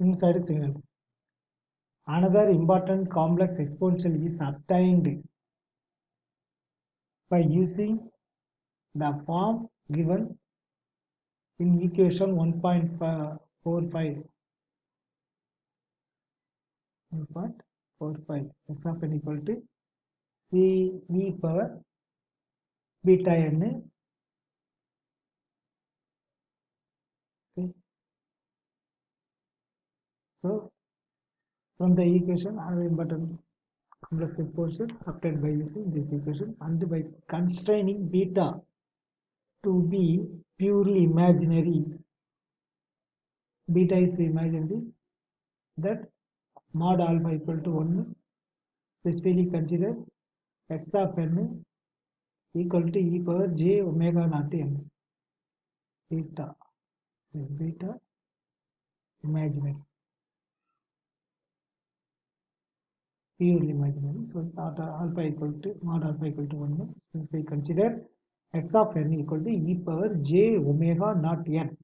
sinusoidal signal. Another important complex exponential is obtained by using the form given in equation 1.45. 1.45 x of n equal to c e power beta n. Okay. So from the equation, another important complex exponential obtained by using this equation and by constraining beta to be purely imaginary. Beta is imaginary, that mod alpha equal to 1, specifically consider x of n equal to e power j omega naught n. Beta is beta imaginary, purely imaginary. So alpha equal to mod alpha equal to 1. Specifically consider x of n equal to e power j omega naught n.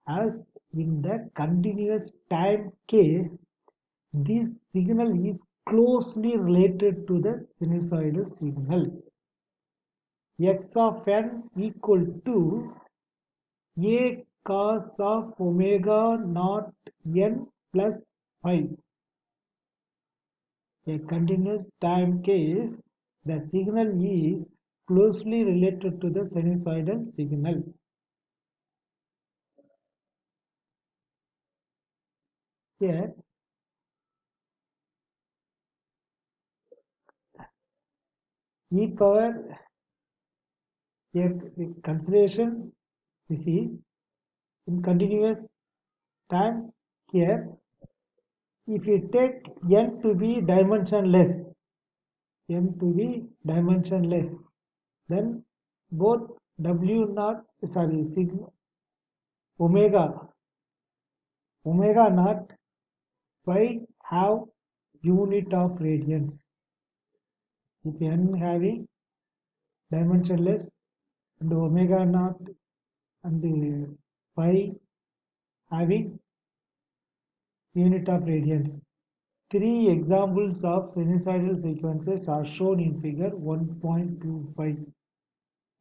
As in the continuous time case, this signal is closely related to the sinusoidal signal. X of n equal to a cos of omega naught n plus phi. A continuous time case, the signal is closely related to the sinusoidal signal. Here, e power, here consideration, this is in continuous time. Here, if you take n to be dimensionless, then both w naught, sigma omega naught phi have unit of radians. If n having dimensionless and omega naught and phi having unit of radians. 3 examples of sinusoidal sequences are shown in figure 1.25.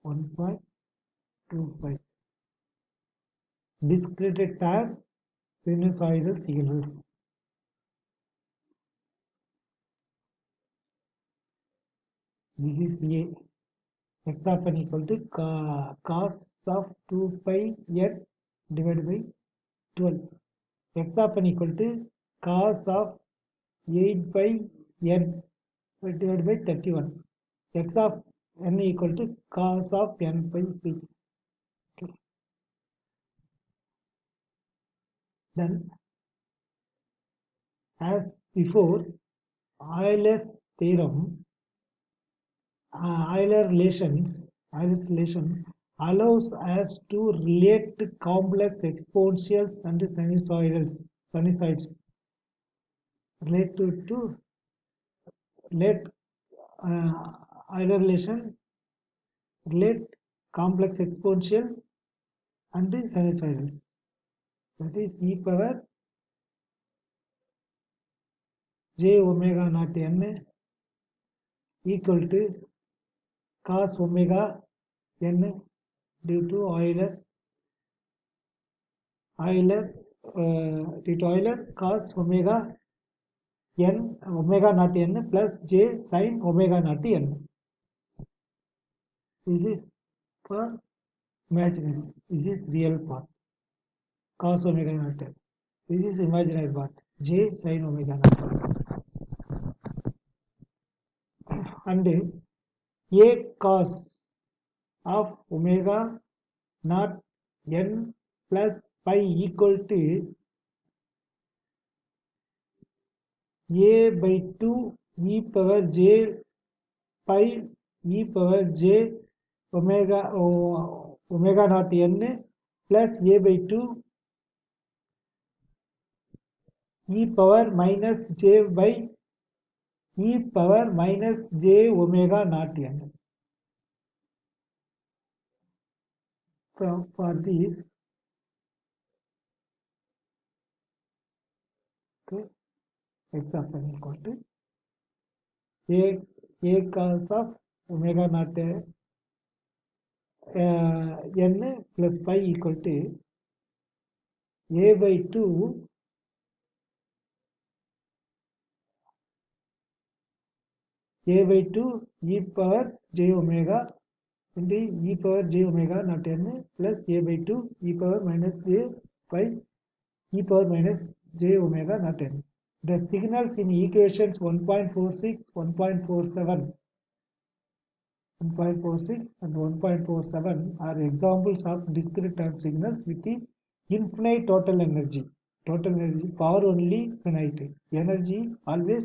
1.25. Discrete-time sinusoidal signals. This is A. X of n equal to cos of 2 pi n divided by 12. X of n equal to cos of 8 pi n divided by 31. X of n equal to cos of n pi p. Okay. Then, as before, Euler's theorem, Euler relation allows us to relate complex exponentials and sinusoids. Euler relation relate complex exponential and sinusoidals. That is e power j omega naught n equal to cos omega n due to Euler cos omega naught n plus j sin omega naught n. This is for imaginary. This is real part, cos omega naught n. This is imaginary part, j sin omega naught. And a cos of omega naught n plus pi equal to a by 2 e power j pi e power j omega naught n plus a by 2 e power minus j by e power minus j omega naught n. So for this, Okay, x of n equal to a cos of omega naught n plus pi equal to a by 2 e power j omega into e power j omega naught n plus a by 2 e power minus a by e power minus j omega naught n. The signals in equations 1.46, 1.47, 1.46 and 1.47 are examples of discrete time signals with the infinite total energy. Total energy, power only finite, energy always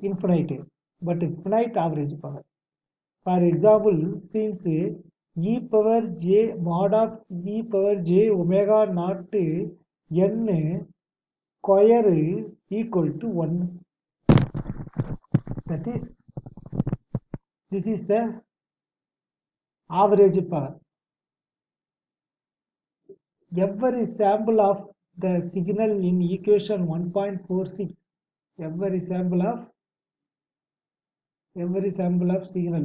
infinite, but finite average power. For example, since e power j mod of e power j omega naught n square equal to 1, that is, this is the average power. Every sample of the signal in equation 1.46, every sample of signal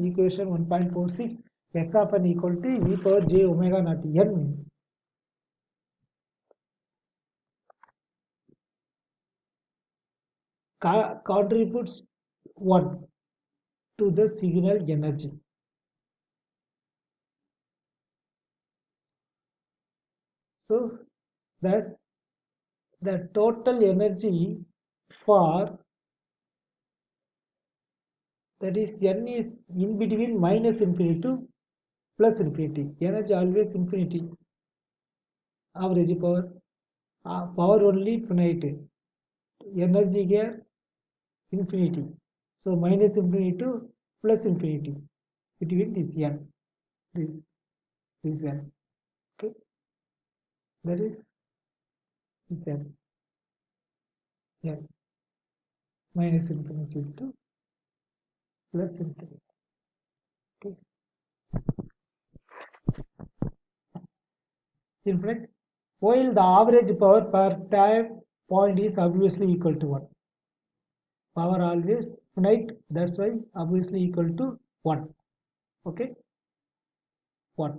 equation 1.46 x of n equal to e power j omega naught n contributes 1 to the signal energy. So that the total energy for, that is, n is in between minus infinity to plus infinity. Energy always infinity. Average power, power only finite. Energy here infinity. So minus infinity to plus infinity between this n. This n. Okay. That is this n. N. Minus infinity to plus infinity. Okay. Infinite. While the average power per time point is obviously equal to 1. Power always finite, that's why obviously equal to 1. Okay. 1.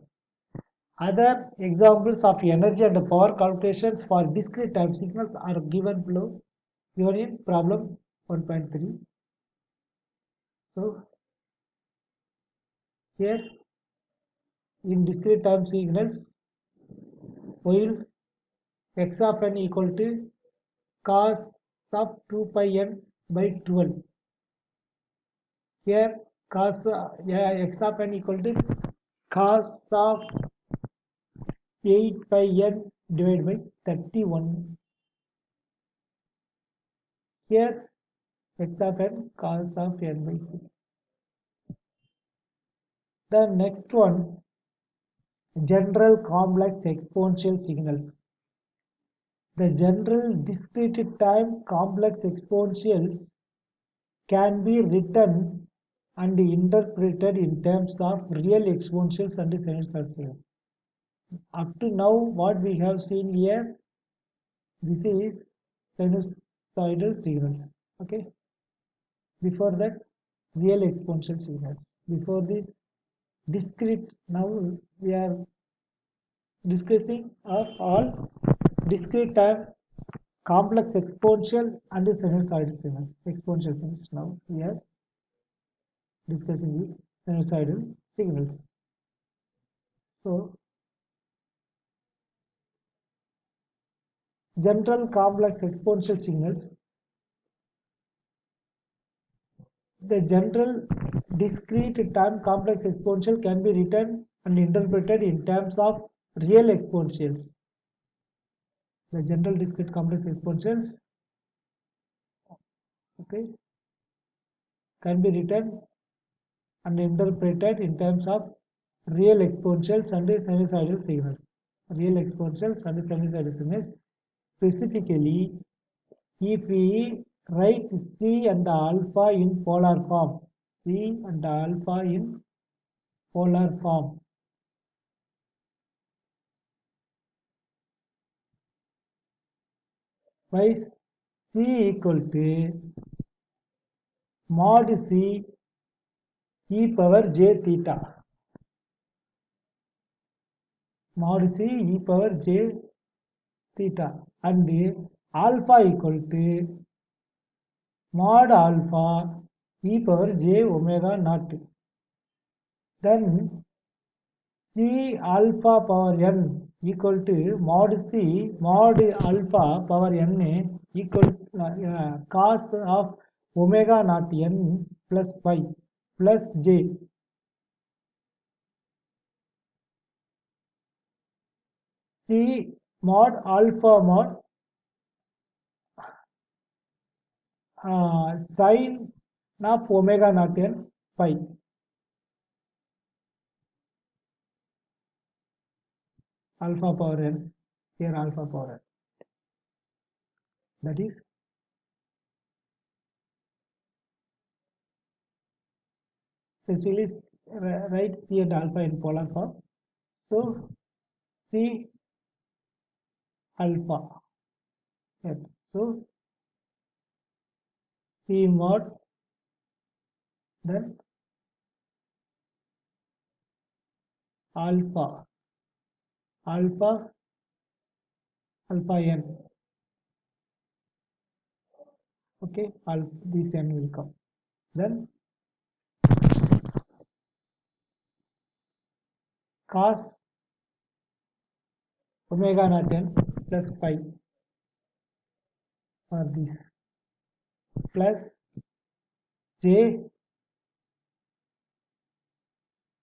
Other examples of energy and power calculations for discrete time signals are given below, given in problem 1.3. So here in discrete time signals, while x of n equal to cos of 2 pi n by 12. Here cos x of n equal to cos of 8 pi n divided by 31. Here x of n cos of n by 6. The next one, general complex exponential signals. The general discrete time complex exponentials can be written and interpreted in terms of real exponentials and sinusoidal signals. Up to now, what we have seen here, this is sinusoidal signals. Okay. Before that, real exponential signals. Before this, discrete. Now we are discussing of all discrete time complex exponential and sinusoidal signals. Exponential signals. Now we are discussing the sinusoidal signals. So general complex exponential signals. The general discrete time complex exponential can be written and interpreted in terms of real exponentials. The general discrete complex exponentials, okay, can be written and interpreted in terms of real exponentials and sinusoidal signals. Real exponentials and sinusoidal signals. Specifically, if we write C and alpha in polar form, C and alpha in polar form, by C equal to mod C e power j theta. Mod C e power j theta and alpha equal to mod alpha e power j omega naught. Then C alpha power n equal to mod C mod alpha power n equal cos of omega naught n plus phi plus j. C mod alpha mod sin of omega naught n phi. Alpha power n, here alpha power n, that is essentially write C and alpha in polar form. So C alpha, yes. So C mod, then alpha alpha alpha n, okay, this n will come, then cos omega naught n plus phi for this plus j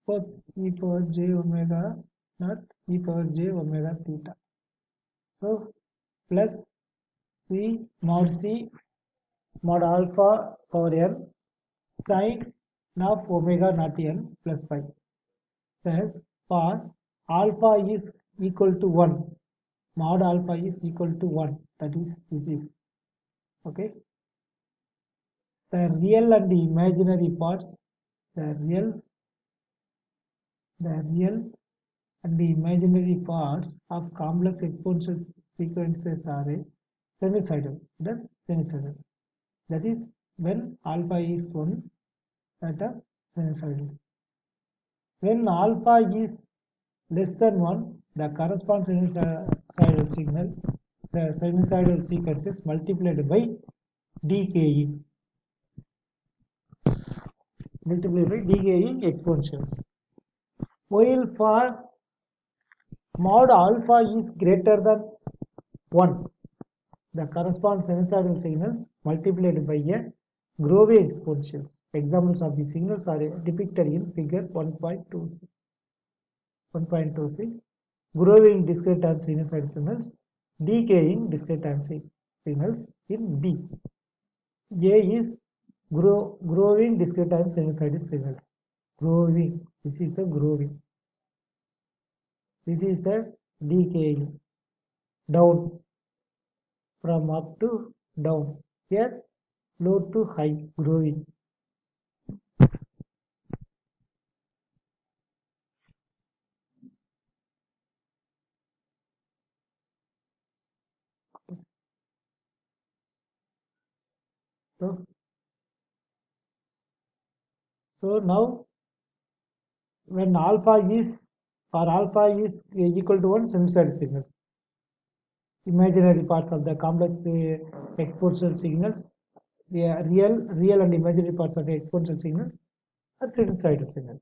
for e power j omega naught e power j omega theta. So plus C mod C mod alpha power n sin of omega naught n plus phi. Thus, for alpha is equal to 1, mod alpha is equal to 1, that is this is, okay. The real and the imaginary parts, the real and the imaginary parts of complex exponential sequences are sinusoidal. That's sinusoidal. That is when alpha is 1, that is sinusoidal. When alpha is less than 1, the corresponding sinusoidal signal, the sinusoidal sequence is multiplied by decaying. Multiplied by decaying exponentials. While for mod alpha is greater than 1, the corresponding sinusoidal signals multiplied by a growing exponential. Examples of the signals are depicted in figure 1.26. Growing discrete-time sinusoidal signals, decaying discrete-time signals in D. A is growing discrete-time sinusoidal signals. Growing, this is the growing. This is the decaying, down, from up to down. Here, low to high, growing. So now when alpha is equal to 1, sinusoidal signal. Imaginary parts of the complex exponential signals, the real and imaginary parts of the exponential signals are sinusoidal signals.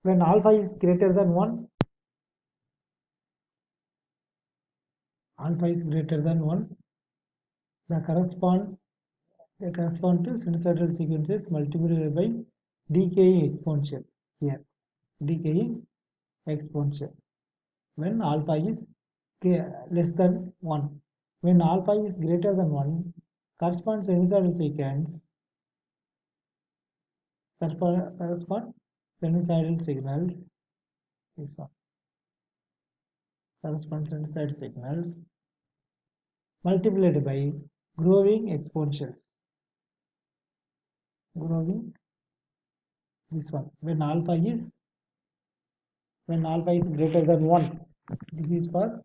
When alpha is greater than 1, the correspond to sinusoidal sequences multiplied by decaying exponential. Here, decaying exponential. When alpha is less than 1. When alpha is greater than 1, corresponds sinusoidal sequence correspond sinusoidal signals. This one corresponds sinusoidal signals multiplied by growing exponentials. Growing, this one. When alpha is greater than 1, this is for